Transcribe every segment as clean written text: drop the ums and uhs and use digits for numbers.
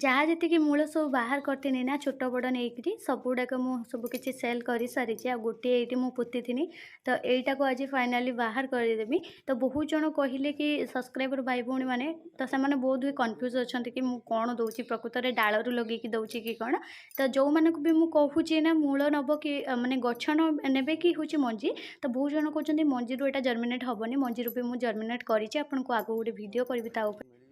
जहाँ जी मूल सब बाहर करती ना छोट बड़ नहीं सबूक सबकि सेल कर सारी आ गोटे ये मुझे पोती तो यहीटा को आज फाइनाली बाहर करदेवी। तो बहुत जन कहले कि सब्सक्राइबर भाई भौणी मैंने तो से बहुत भी कन्फ्यूज अच्छा कि मुझे कौन दूसरी प्रकृत में डालू लगे दूसरी कि कौन। तो जो मानक भी मुझे ना मूल नब कि मानने गछ ने कि हूँ मंजी तो बहुत जन कहते मंजी यहाँ जर्मिनेट हेनी मंजी भी मुझे जर्मिनेट करी आपको आगे गोटे भिड करी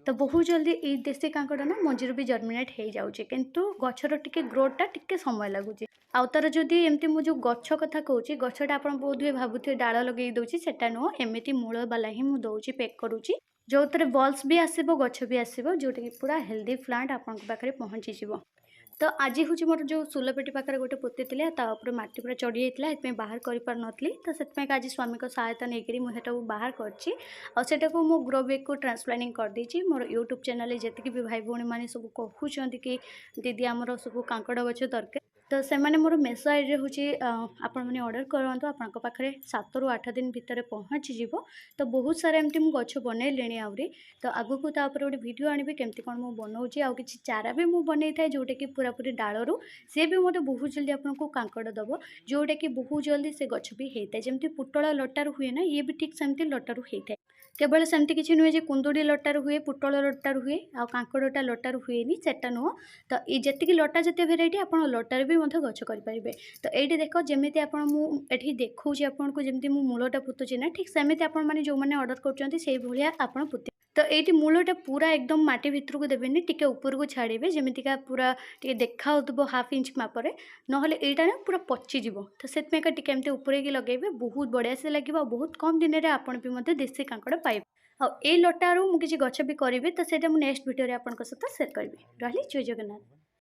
तो बहुत जल्दी ये देसी कांकड़ ना मंजीर भी जर्मिनेट हो जाऊँगी किंतु गचर टिके ग्रोथटा टिके समय लगुच आउ तार जदि एमती मुझे गछ कथा कहूँ गछटा आप बहुत भी भावुथे डाल लगे दूसरी सेटा नुह एमती मूल बाला ही मुझे दूसरी पैक करुच्ची जो थे बल्स भी आसो गछ भी आसो जोटा कि पूरा हेल्दी प्लांट आपन पाखे पहुँची जीव। तो आज हूँ मोर जो सोलपेटी पाखे गोटे पोती थे मटी पूरा चढ़ी जाता है बाहर कर तो से आज स्वामी को सहायता नहीं मुझे बाहर करटा को मो ग्रो बैग को ट्रांसप्लांटिंग कर देती मोर यूट्यूब चैनल जी भी भाई भौणी मैंने सब कहते कि दीदी आमर सब कांकड़ गछ दरकार तो से मैंने मोर मेसो आईडी हूँ आपण मैंने ऑर्डर करूँ आपण पाखे 7 ରୁ 8 दिन भितर पहुँची जीव। तो बहुत सारा एमती मुझे गछ बनइली आहरी तो आगु को गोटे वीडियो आनी केमती कौन मुझे बनाऊँगी आउ कि चारा भी मुझे बनई था जोटा कि पूरापूरी डालू सी भी मत बहुत जल्दी आपको कांकड़ दब जोटा कि बहुत जल्दी से गछ भी होता है जमी पुटल लटारू हुए ना ये भी ठीक सेमती लटारू होता है केवल सेमती किसी नुहे जे कुंदुड़ी लटारू हुए पुटल लटारू हुए आ कांकड़टा लटारू हुए सेटा नुह। तो ये जी लटा जिते भेराइटी आप लटार भी गछ करेंगे। तो ये देख जमी मुझे देखा आपको जमी मूलटा पुतुची ना ठीक सेमती आपने जो मैंने ऑर्डर कर आप पुत तो ये मूलटा पूरा एकदम माटी भितर को देवेनि टिके ऊपर को छाड़े जमीका पूरा टे देखा हाफ इंच मापरे ना यहाँ ना पूरा पचिज तो से एमती ऊपर लगे बहुत बढ़िया से लगे बहुत कम दिन में आपड़ भी देसी कांकड़ पाइबे। आ लटारू मुझे गछ भी करी तो नेक्स्ट वीडियो आपंक सहित सेयर करी रही जय जगन्नाथ।